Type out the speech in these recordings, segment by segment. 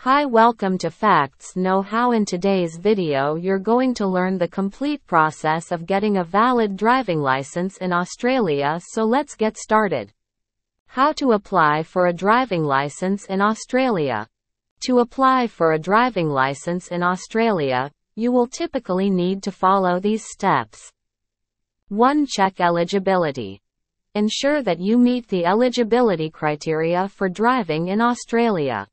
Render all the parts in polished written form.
Hi, welcome to Facts Know How. In today's video you're going to learn the complete process of getting a valid driving license in Australia, so let's get started. How to apply for a driving license in Australia. To apply for a driving license in Australia, you will typically need to follow these steps. 1. Check eligibility. Ensure that you meet the eligibility criteria for driving in Australia.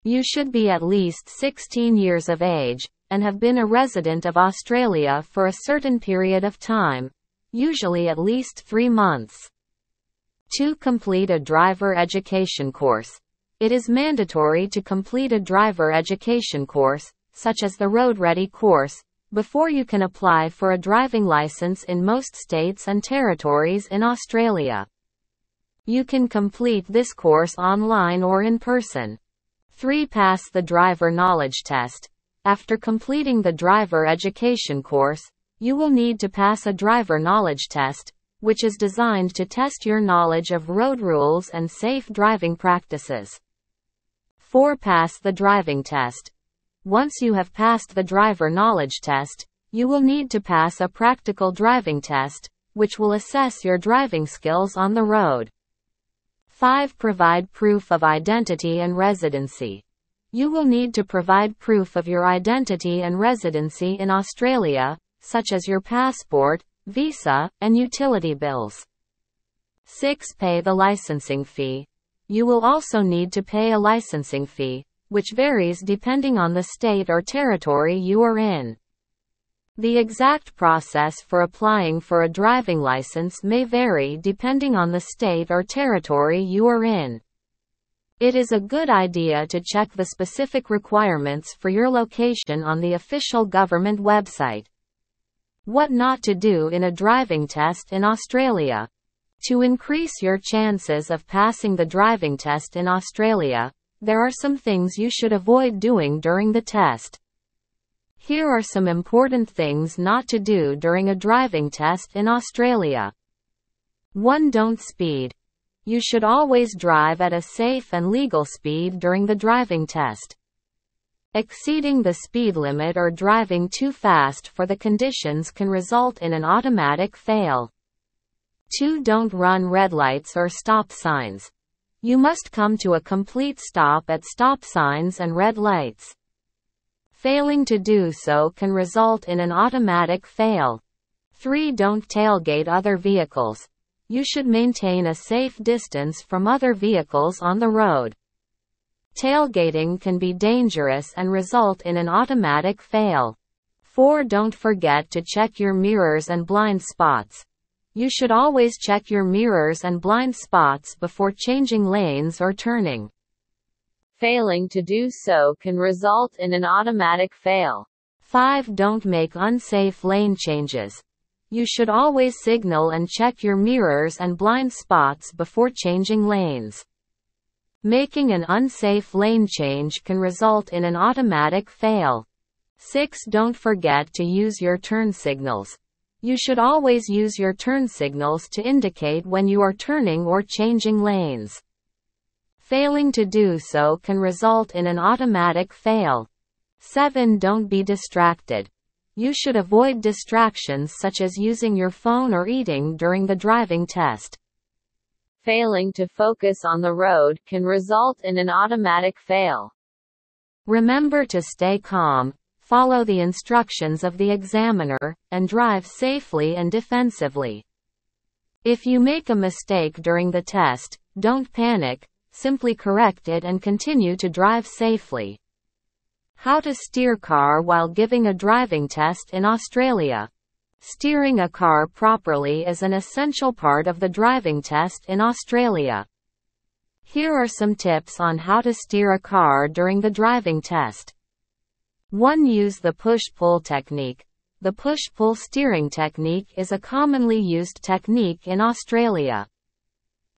You should be at least 16 years of age, and have been a resident of Australia for a certain period of time, usually at least 3 months. 2. Complete a driver education course. It is mandatory to complete a driver education course, such as the Road Ready course, before you can apply for a driving license in most states and territories in Australia. You can complete this course online or in person. 3. Pass the driver knowledge test. After completing the driver education course, you will need to pass a driver knowledge test, which is designed to test your knowledge of road rules and safe driving practices. 4. Pass the driving test. Once you have passed the driver knowledge test, you will need to pass a practical driving test, which will assess your driving skills on the road. 5. Provide proof of identity and residency. You will need to provide proof of your identity and residency in Australia, such as your passport, visa, and utility bills. 6. Pay the licensing fee. You will also need to pay a licensing fee, which varies depending on the state or territory you are in. The exact process for applying for a driving license may vary depending on the state or territory you are in. It is a good idea to check the specific requirements for your location on the official government website. What not to do in a driving test in Australia. To increase your chances of passing the driving test in Australia, there are some things you should avoid doing during the test. Here are some important things not to do during a driving test in Australia. 1. Don't speed. You should always drive at a safe and legal speed during the driving test. Exceeding the speed limit or driving too fast for the conditions can result in an automatic fail. 2. Don't run red lights or stop signs. You must come to a complete stop at stop signs and red lights. Failing to do so can result in an automatic fail. 3. Don't tailgate other vehicles. You should maintain a safe distance from other vehicles on the road. Tailgating can be dangerous and result in an automatic fail. 4. Don't forget to check your mirrors and blind spots. You should always check your mirrors and blind spots before changing lanes or turning. Failing to do so can result in an automatic fail. 5. Don't make unsafe lane changes. You should always signal and check your mirrors and blind spots before changing lanes. Making an unsafe lane change can result in an automatic fail. 6. Don't forget to use your turn signals. You should always use your turn signals to indicate when you are turning or changing lanes. Failing to do so can result in an automatic fail. 7. Don't be distracted. You should avoid distractions such as using your phone or eating during the driving test. Failing to focus on the road can result in an automatic fail. Remember to stay calm, follow the instructions of the examiner, and drive safely and defensively. If you make a mistake during the test, don't panic, simply correct it and continue to drive safely. How to steer car while giving a driving test in Australia. Steering a car properly is an essential part of the driving test in Australia. Here are some tips on how to steer a car during the driving test. 1. Use the push-pull technique. The push-pull steering technique is a commonly used technique in Australia.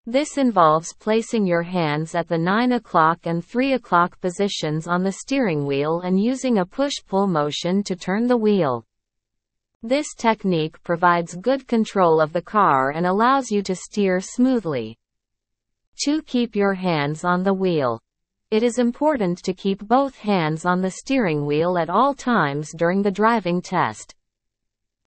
This involves placing your hands at the 9 o'clock and 3 o'clock positions on the steering wheel and using a push-pull motion to turn the wheel. This technique provides good control of the car and allows you to steer smoothly. 2. Keep your hands on the wheel. It is important to keep both hands on the steering wheel at all times during the driving test.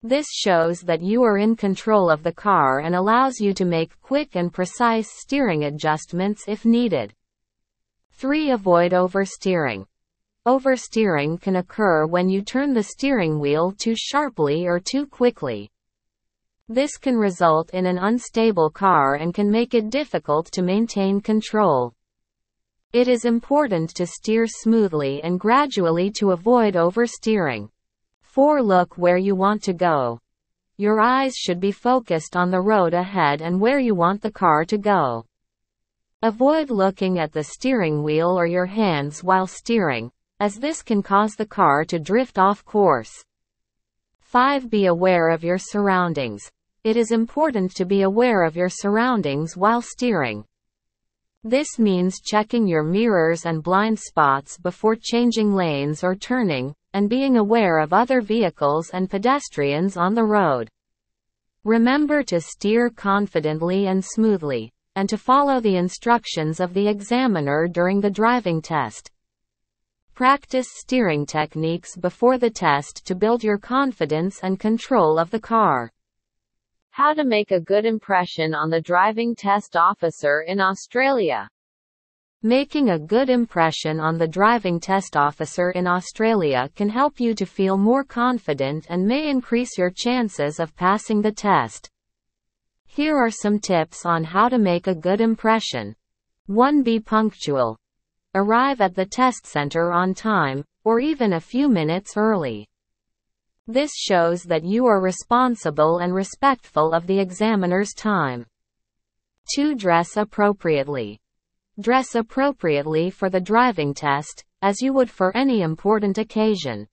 This shows that you are in control of the car and allows you to make quick and precise steering adjustments if needed. 3. Avoid oversteering. Oversteering can occur when you turn the steering wheel too sharply or too quickly. This can result in an unstable car and can make it difficult to maintain control. It is important to steer smoothly and gradually to avoid oversteering. 4. Look where you want to go. Your eyes should be focused on the road ahead and where you want the car to go. Avoid looking at the steering wheel or your hands while steering, as this can cause the car to drift off course. 5. Be aware of your surroundings. It is important to be aware of your surroundings while steering. This means checking your mirrors and blind spots before changing lanes or turning, and being aware of other vehicles and pedestrians on the road. Remember to steer confidently and smoothly, and to follow the instructions of the examiner during the driving test. Practice steering techniques before the test to build your confidence and control of the car. How to make a good impression on the driving test officer in Australia. Making a good impression on the driving test officer in Australia can help you to feel more confident and may increase your chances of passing the test. Here are some tips on how to make a good impression. 1. Be punctual. Arrive at the test center on time, or even a few minutes early. This shows that you are responsible and respectful of the examiner's time. 2. Dress appropriately. Dress appropriately for the driving test, as you would for any important occasion.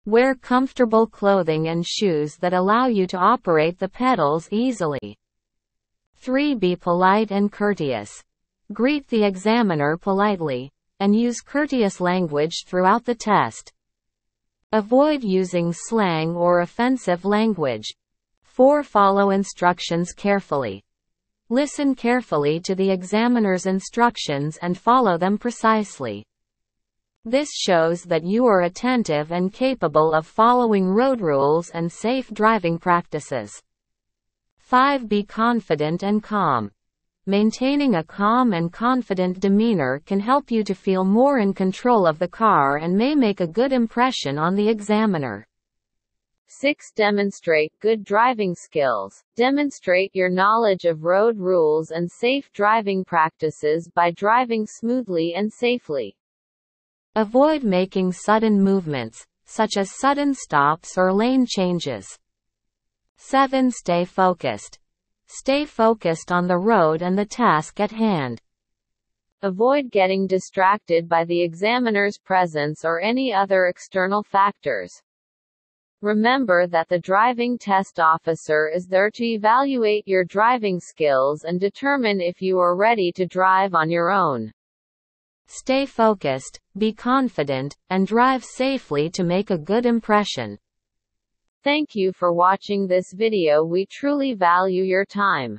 Wear comfortable clothing and shoes that allow you to operate the pedals easily. 3. Be polite and courteous. Greet the examiner politely, and use courteous language throughout the test. Avoid using slang or offensive language. 4. Follow instructions carefully. Listen carefully to the examiner's instructions and follow them precisely. This shows that you are attentive and capable of following road rules and safe driving practices. 5. Be confident and calm. Maintaining a calm and confident demeanor can help you to feel more in control of the car and may make a good impression on the examiner. 6. Demonstrate good driving skills. Demonstrate your knowledge of road rules and safe driving practices by driving smoothly and safely. Avoid making sudden movements, such as sudden stops or lane changes. 7. Stay focused. Stay focused on the road and the task at hand. Avoid getting distracted by the examiner's presence or any other external factors. Remember that the driving test officer is there to evaluate your driving skills and determine if you are ready to drive on your own. Stay focused, be confident, and drive safely to make a good impression. Thank you for watching this video. We truly value your time.